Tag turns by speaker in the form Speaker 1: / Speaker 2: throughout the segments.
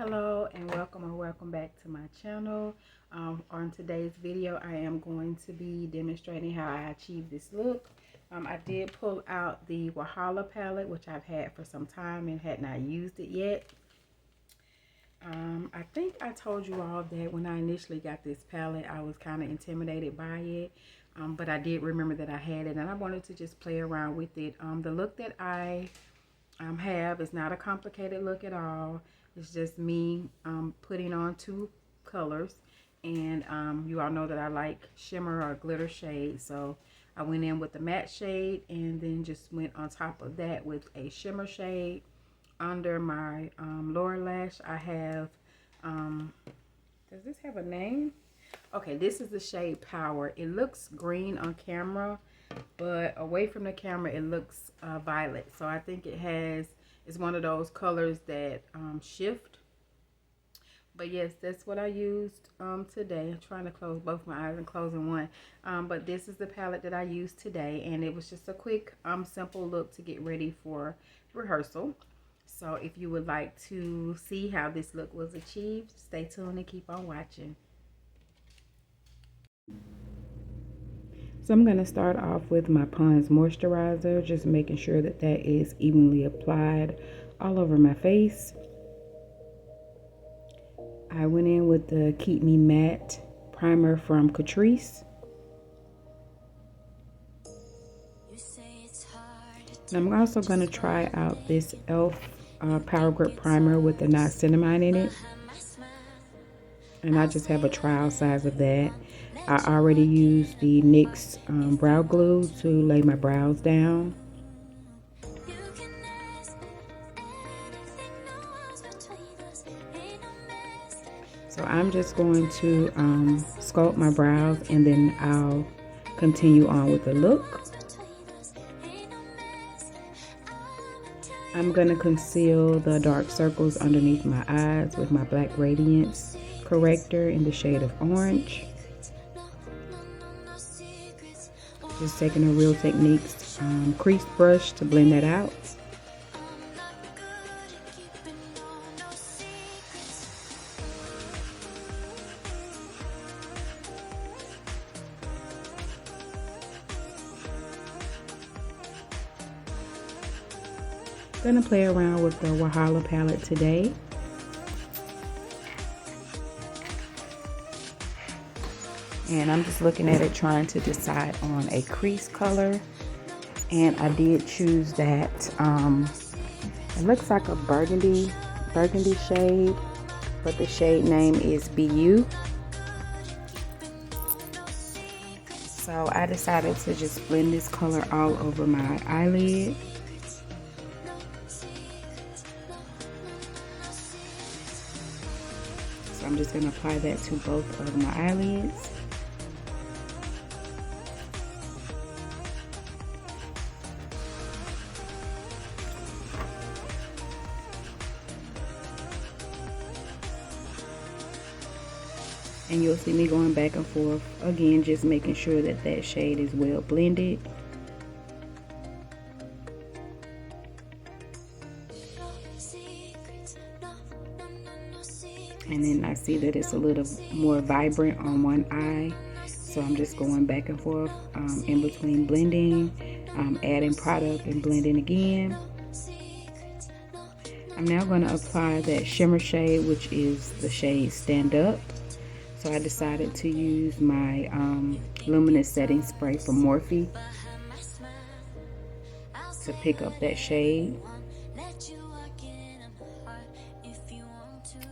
Speaker 1: Hello and welcome back to my channel. On today's video I am going to be demonstrating how I achieve this look. I did pull out the Wahala palette, which I've had for some time and had not used it yet. I think I told you all that when I initially got this palette I was kind of intimidated by it, but I did remember that I had it and I wanted to just play around with it. The look that I have is not a complicated look at all. It's just me putting on two colors, and you all know that I like shimmer or glitter shade, so I went in with the matte shade and then just went on top of that with a shimmer shade. Under my lower lash I have does this have a name? Okay, this is the shade Power. It looks green on camera, but away from the camera it looks violet, so I think it's one of those colors that shift. But yes, that's what I used today. I'm trying to close both my eyes and closing one, but this is the palette that I used today, and it was just a quick simple look to get ready for rehearsal. So if you would like to see how this look was achieved, stay tuned and keep on watching. So I'm going to start off with my Pond's moisturizer, just making sure that that is evenly applied all over my face. I went in with the Keep Me Matte primer from Catrice. And I'm also going to try out this e.l.f. Power Grip primer with the niacinamide in it. And I just have a trial size of that. I already used the NYX brow glue to lay my brows down. So I'm just going to sculpt my brows and then I'll continue on with the look. I'm going to conceal the dark circles underneath my eyes with my Black Radiance corrector in the shade of Orange. Just taking a Real Techniques crease brush to blend that out. Gonna play around with the Wahala palette today. And I'm just looking at it, trying to decide on a crease color. And I did choose that. It looks like a burgundy shade, but the shade name is BU. So I decided to just blend this color all over my eyelid. So I'm just going to apply that to both of my eyelids. And you'll see me going back and forth again, just making sure that that shade is well blended. And then I see that it's a little more vibrant on one eye, so I'm just going back and forth in between blending, adding product and blending again. I'm now going to apply that shimmer shade, which is the shade Stand Up. So I decided to use my luminous setting spray from Morphe to pick up that shade.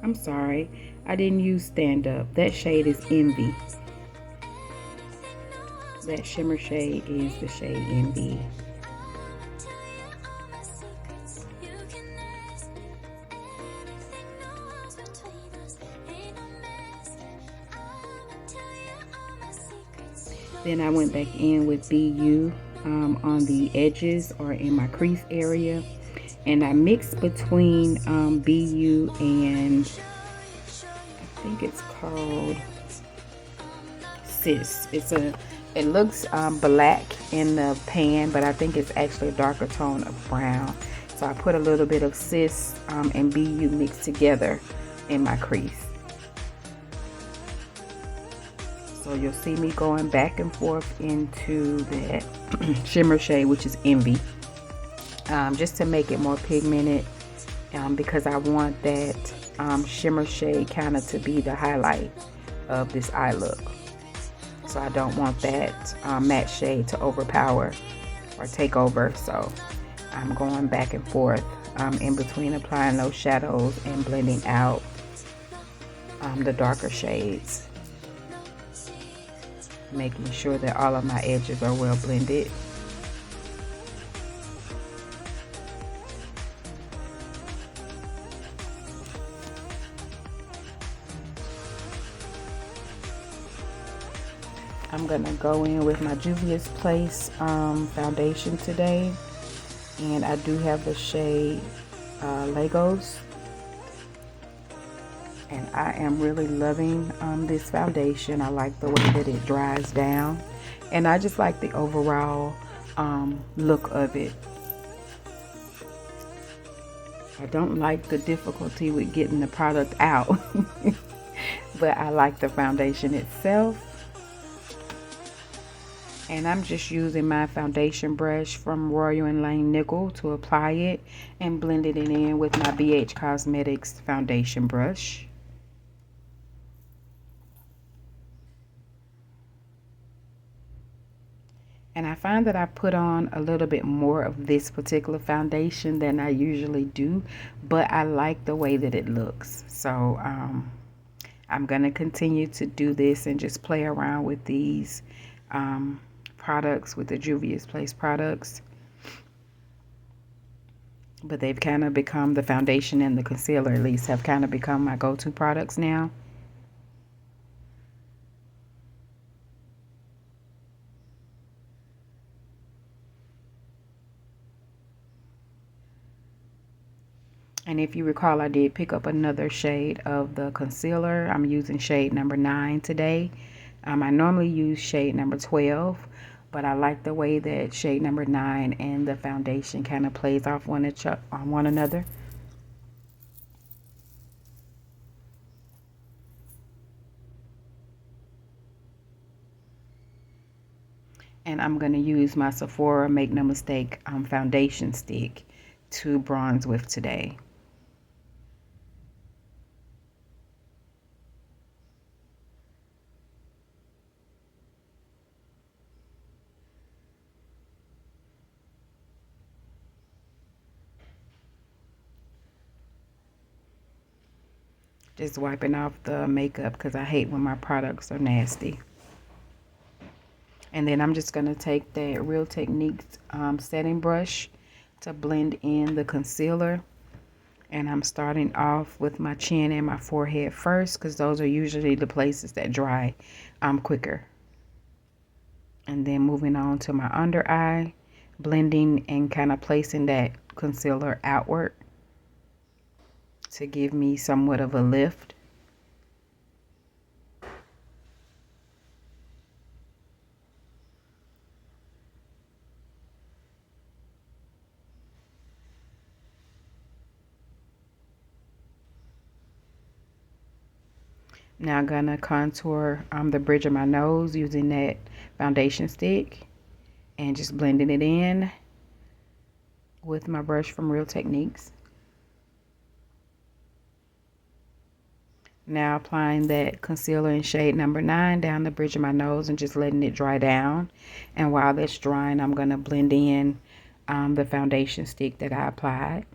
Speaker 1: I'm sorry, I didn't use Stand Up. That shade is Envy. That shimmer shade is the shade Envy. Then I went back in with BU on the edges or in my crease area, and I mixed between BU and I think it's called Sis. It looks black in the pan, but I think it's actually a darker tone of brown. So I put a little bit of Sis and BU mixed together in my crease. So you'll see me going back and forth into that shimmer shade, which is Envy, just to make it more pigmented, because I want that shimmer shade kind of to be the highlight of this eye look. So I don't want that matte shade to overpower or take over. So I'm going back and forth in between applying those shadows and blending out the darker shades, making sure that all of my edges are well blended. I'm gonna go in with my Juvia's Place foundation today, and I do have the shade Legos, and I am really loving this foundation. I like the way that it dries down, and I just like the overall look of it. I don't like the difficulty with getting the product out, but I like the foundation itself. And I'm just using my foundation brush from Royal & Lane Nickel to apply it and blending it in with my BH Cosmetics foundation brush. And I find that I put on a little bit more of this particular foundation than I usually do, but I like the way that it looks. So I'm going to continue to do this and just play around with these products, with the Juvia's Place products. But they've kind of become, the foundation and the concealer at least, have kind of become my go-to products now. And if you recall, I did pick up another shade of the concealer. I'm using shade number 9 today. I normally use shade number 12, but I like the way that shade number 9 and the foundation kind of plays off on one another. And I'm going to use my Sephora Make No Mistake foundation stick to bronze with today. Just wiping off the makeup because I hate when my products are nasty. And then I'm just going to take that Real Techniques setting brush to blend in the concealer. And I'm starting off with my chin and my forehead first because those are usually the places that dry quicker. And then moving on to my under eye, blending and kind of placing that concealer outward to give me somewhat of a lift. Now I'm gonna contour the bridge of my nose using that foundation stick and just blending it in with my brush from Real Techniques. Now applying that concealer in shade number 9 down the bridge of my nose and just letting it dry down. And while that's drying, I'm gonna blend in the foundation stick that I applied.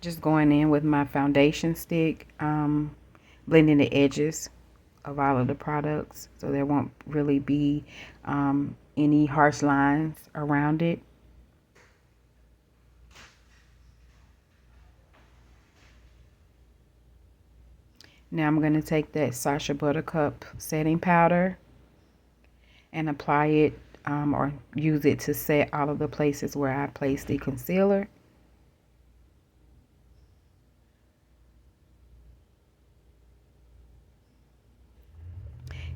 Speaker 1: Just going in with my foundation stick, blending the edges of all of the products so there won't really be any harsh lines around it. Now I'm going to take that Sacha Buttercup setting powder and apply it or use it to set all of the places where I placed the concealer.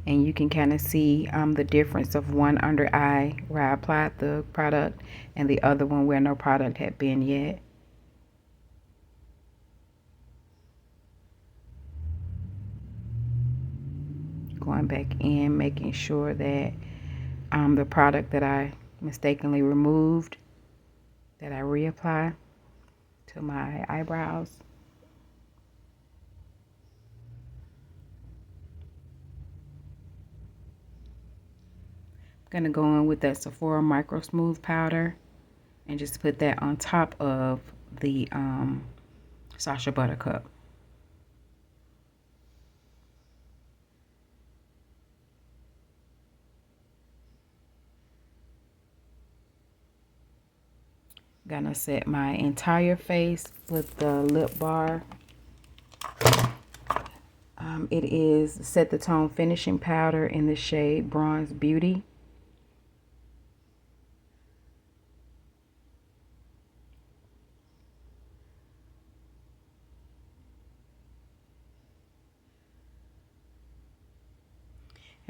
Speaker 1: and you can kind of see the difference of one under eye where I applied the product and the other one where no product had been yet. Going back in, making sure that the product that I mistakenly removed, that I reapply to my eyebrows. I'm going to go in with that Sephora Micro Smooth powder and just put that on top of the Sacha Buttercup. Gonna set my entire face with the lip bar. It is Set the Tone Finishing Powder in the shade Bronze Beauty.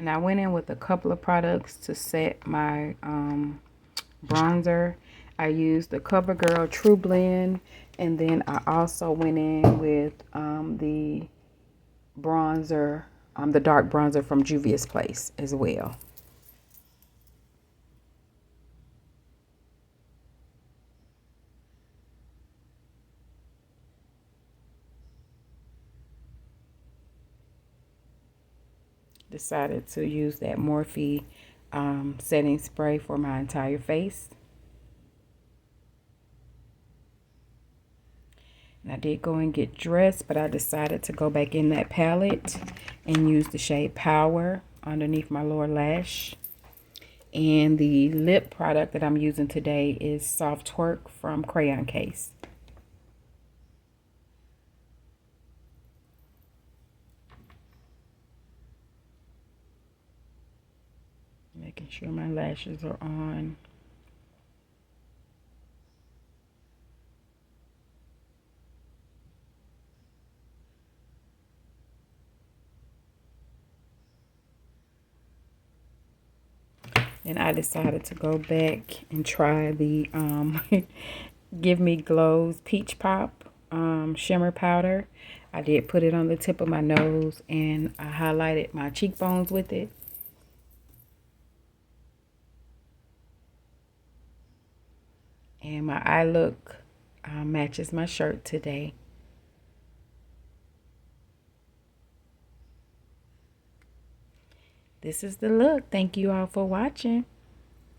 Speaker 1: And I went in with a couple of products to set my bronzer. I used the CoverGirl True Blend, and then I also went in with the bronzer, the dark bronzer from Juvia's Place as well. Decided to use that Morphe setting spray for my entire face. And I did go and get dressed, but I decided to go back in that palette and use the shade Power underneath my lower lash. And the lip product that I'm using today is Soft Twerk from Crayon Case. Making sure my lashes are on. And I decided to go back and try the Give Me Glow's Peach Pop shimmer powder. I did put it on the tip of my nose and I highlighted my cheekbones with it. And my eye look matches my shirt today. This is the look. Thank you all for watching.